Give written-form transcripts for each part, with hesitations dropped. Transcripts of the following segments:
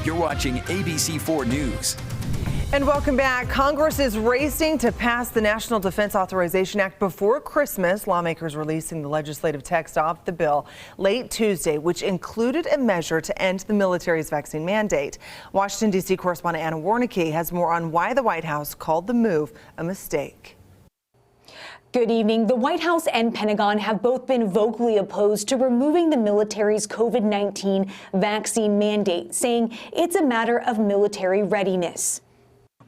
You're watching ABC4 News. And welcome back. Congress is racing to pass the National Defense Authorization Act before Christmas. Lawmakers releasing the legislative text off the bill late Tuesday, which included a measure to end the military's vaccine mandate. Washington, D.C. correspondent Anna Warnicki has more on why the White House called the move a mistake. Good evening. The White House and Pentagon have both been vocally opposed to removing the military's COVID-19 vaccine mandate, saying it's a matter of military readiness.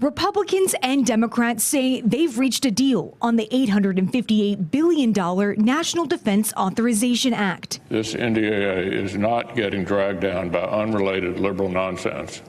Republicans and Democrats say they've reached a deal on the $858 billion National Defense Authorization Act. This NDAA is not getting dragged down by unrelated liberal nonsense.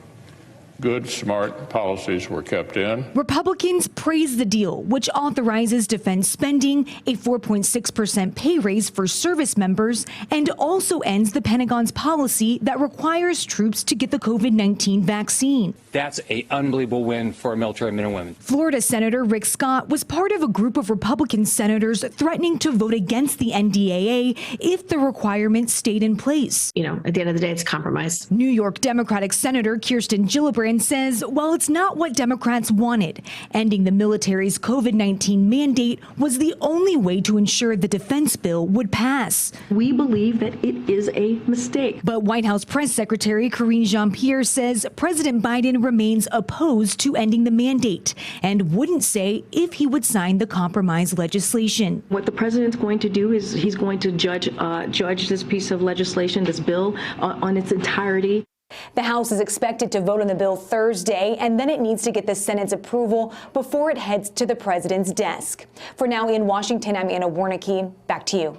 Good, smart policies were kept in. Republicans praise the deal, which authorizes defense spending, a 4.6% pay raise for service members, and also ends the Pentagon's policy that requires troops to get the COVID-19 vaccine. That's an unbelievable win for our military men and women. Florida Senator Rick Scott was part of a group of Republican senators threatening to vote against the NDAA if the requirement stayed in place. You know, at the end of the day, it's compromised. New York Democratic Senator Kirsten Gillibrand says while it's not what Democrats wanted, ending the military's COVID-19 mandate was the only way to ensure the defense bill would pass. We believe that it is a mistake. But White House Press Secretary Karine Jean-Pierre says President Biden remains opposed to ending the mandate and wouldn't say if he would sign the compromise legislation. What the president's going to do is he's going to judge this piece of legislation, this bill, on its entirety. The House is expected to vote on the bill Thursday, and then it needs to get the Senate's approval before it heads to the president's desk. For now, in Washington, I'm Anna Warnicki. Back to you.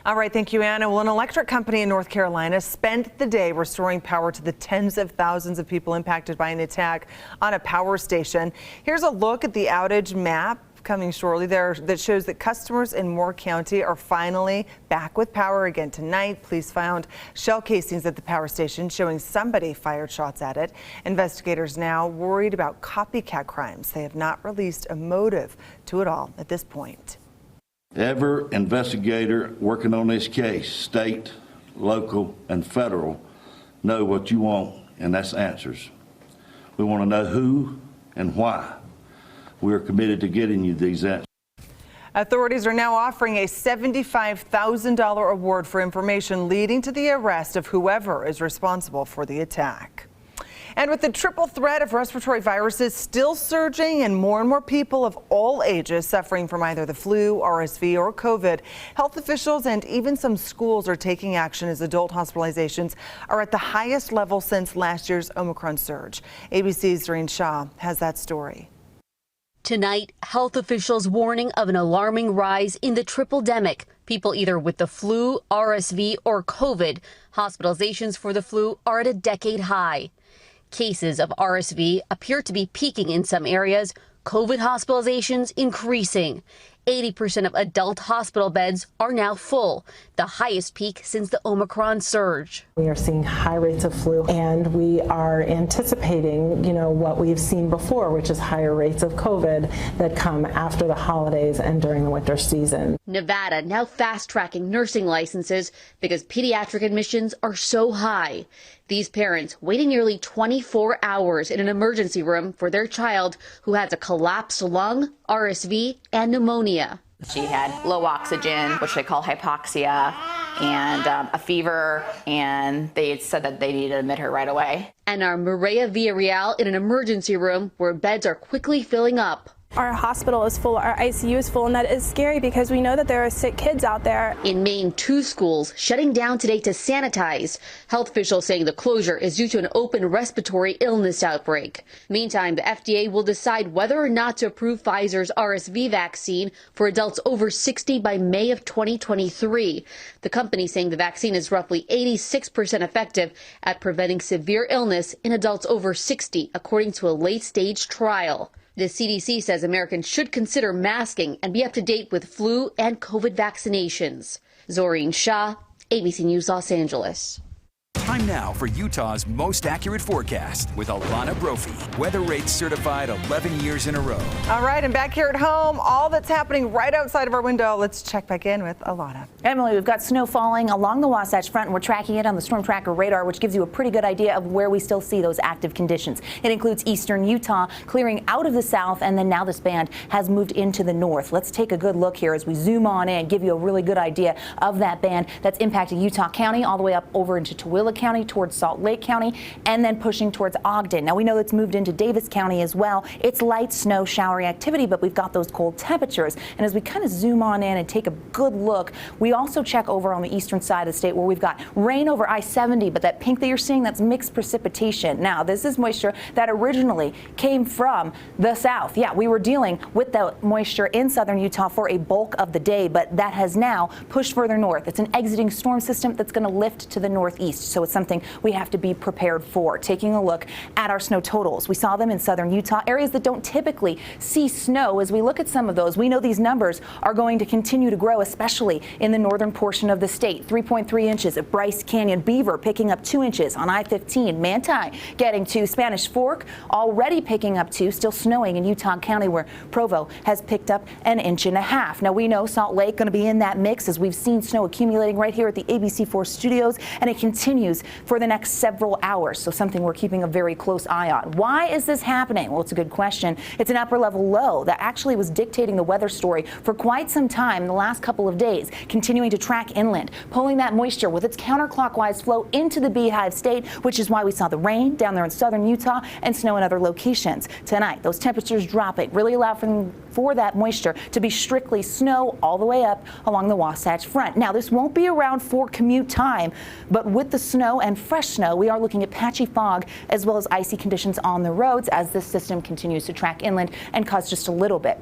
All right, thank you, Anna. Well, an electric company in North Carolina spent the day restoring power to the tens of thousands of people impacted by an attack on a power station. Here's a look at the outage map coming shortly there that shows that customers in Moore County are finally back with power again tonight. Police found shell casings at the power station showing somebody fired shots at it. Investigators now worried about copycat crimes. They have not released a motive to it all at this point. Every investigator working on this case, state, local, and federal, know what you want, and that's answers. We want to know who and why. We are committed to getting you these answers. Authorities are now offering a $75,000 award for information leading to the arrest of whoever is responsible for the attack. And with the triple threat of respiratory viruses still surging and more people of all ages suffering from either the flu, RSV, or COVID, health officials and even some schools are taking action as adult hospitalizations are at the highest level since last year's Omicron surge. ABC's Zorin Shah has that story. Tonight, health officials warning of an alarming rise in the triple-demic. People either with the flu, RSV, or COVID. Hospitalizations for the flu are at a decade high. Cases of RSV appear to be peaking in some areas. COVID hospitalizations increasing. 80% of adult hospital beds are now full, the highest peak since the Omicron surge. We are seeing high rates of flu, and we are anticipating, what we've seen before, which is higher rates of COVID that come after the holidays and during the winter season. Nevada now fast-tracking nursing licenses because pediatric admissions are so high. These parents waiting nearly 24 hours in an emergency room for their child who has a collapsed lung, RSV, and pneumonia. She had low oxygen, which they call hypoxia, and a fever, and they said that they needed to admit her right away. And our Maria Villarreal in an emergency room where beds are quickly filling up. Our hospital is full, our ICU is full, and that is scary because we know that there are sick kids out there. In Maine, 2 schools shutting down today to sanitize. Health officials saying the closure is due to an open respiratory illness outbreak. Meantime, the FDA will decide whether or not to approve Pfizer's RSV vaccine for adults over 60 by May of 2023. The company saying the vaccine is roughly 86% effective at preventing severe illness in adults over 60, according to a late-stage trial. The CDC says Americans should consider masking and be up to date with flu and COVID vaccinations. Zorin Shah, ABC News, Los Angeles. Time now for Utah's most accurate forecast with Alana Brophy. Weather rates certified 11 years in a row. All right, and back here at home, all that's happening right outside of our window. Let's check back in with Alana. Emily, we've got snow falling along the Wasatch Front, and we're tracking it on the Storm Tracker radar, which gives you a pretty good idea of where we still see those active conditions. It includes eastern Utah, clearing out of the south, and then now this band has moved into the north. Let's take a good look here as we zoom on in, give you a really good idea of that band that's impacting Utah County all the way up over into Tooele County, towards Salt Lake County, and then pushing towards Ogden. Now we know it's moved into Davis County as well. It's light snow showery activity, but we've got those cold temperatures. And as we kind of zoom on in and take a good look, we also check over on the eastern side of the state where we've got rain over I-70, but that pink that you're seeing, that's mixed precipitation. Now this is moisture that originally came from the south. Yeah, we were dealing with the moisture in southern Utah for a bulk of the day, but that has now pushed further north. It's an exiting storm system that's going to lift to the northeast, so it's something we have to be prepared for. Taking a look at our snow totals, we saw them in southern Utah, areas that don't typically see snow. As we look at some of those, we know these numbers are going to continue to grow, especially in the northern portion of the state. 3.3 inches at Bryce Canyon. Beaver picking up 2 inches on I-15. Manti getting to Spanish Fork, already picking up 2, still snowing in Utah County, where Provo has picked up 1.5 inches. Now we know Salt Lake going to be in that mix, as we've seen snow accumulating right here at the ABC4 studios, and it continues for the next several hours, so something we're keeping a very close eye on. Why is this happening? Well, it's a good question. It's an upper level low that actually was dictating the weather story for quite some time in the last couple of days, continuing to track inland, pulling that moisture with its counterclockwise flow into the Beehive State, which is why we saw the rain down there in southern Utah and snow in other locations. Tonight, those temperatures dropping really allow for that moisture to be strictly snow all the way up along the Wasatch Front. Now, this won't be around for commute time, but with the snow and fresh snow, we are looking at patchy fog as well as icy conditions on the roads as this system continues to track inland and cause just a little bit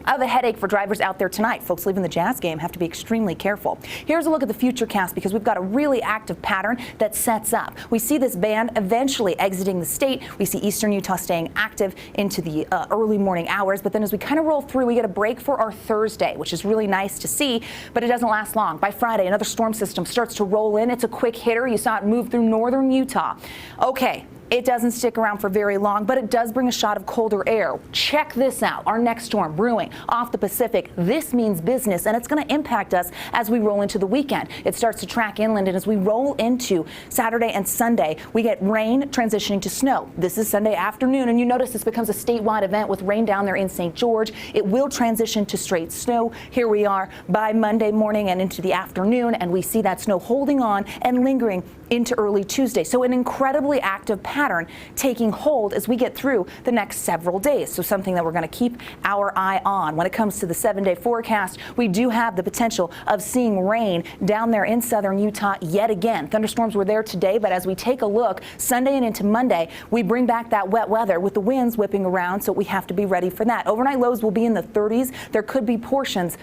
of a headache for drivers out there tonight. Folks leaving the Jazz game have to be extremely careful. Here's a look at the futurecast, because we've got a really active pattern that sets up. We see this band eventually exiting the state. We see eastern Utah staying active into the early morning hours, but then as we kind of roll through, we get a break for our Thursday, which is really nice to see, but it doesn't last long. By Friday, another storm system starts to roll in. It's a quick hitter. You saw it move through northern Utah. Okay. It doesn't stick around for very long, but it does bring a shot of colder air. Check this out. Our next storm brewing off the Pacific. This means business, and it's going to impact us as we roll into the weekend. It starts to track inland, and as we roll into Saturday and Sunday, we get rain transitioning to snow. This is Sunday afternoon, and you notice this becomes a statewide event with rain down there in St. George. It will transition to straight snow. Here we are by Monday morning and into the afternoon, and we see that snow holding on and lingering into early Tuesday. So an incredibly active pattern taking hold as we get through the next several days. So something that we're going to keep our eye on. When it comes to the 7-day forecast, we do have the potential of seeing rain down there in southern Utah yet again. Thunderstorms were there today, but as we take a look Sunday and into Monday, we bring back that wet weather with the winds whipping around, so we have to be ready for that. Overnight lows will be in the 30s. There could be portions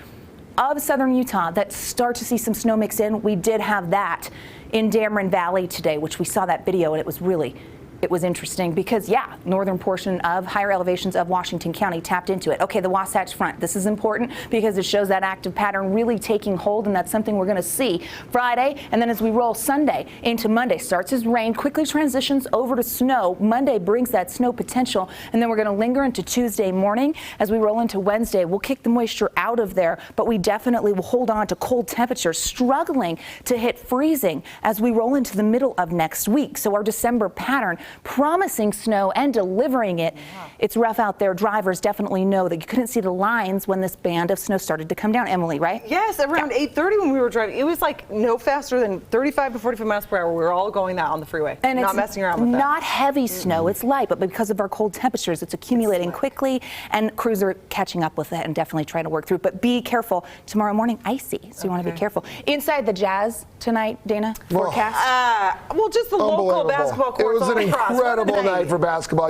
of southern Utah that start to see some snow mix in. We did have that in Dameron Valley today, which we saw that video, and it was interesting because, yeah, northern portion of higher elevations of Washington County tapped into it. Okay, the Wasatch Front. This is important because it shows that active pattern really taking hold, and that's something we're going to see Friday. And then as we roll Sunday into Monday, starts as rain, quickly transitions over to snow. Monday brings that snow potential, and then we're going to linger into Tuesday morning. As we roll into Wednesday, we'll kick the moisture out of there, but we definitely will hold on to cold temperatures, struggling to hit freezing as we roll into the middle of next week. So our December pattern promising snow and delivering it. Yeah. It's rough out there. Drivers definitely know that you couldn't see the lines when this band of snow started to come down. Emily, right? Yes, around 8:30 when we were driving. It was like no faster than 35 to 45 miles per hour. We were all going that on the freeway. And not messing around with that. Not heavy snow. It's light, but because of our cold temperatures, it's accumulating quickly, and crews are catching up with it and definitely trying to work through. But be careful. Tomorrow morning, icy, so you want to be careful. Inside the Jazz tonight, Dana, forecast? Well, just the local basketball courts. It was an incredible night for basketball.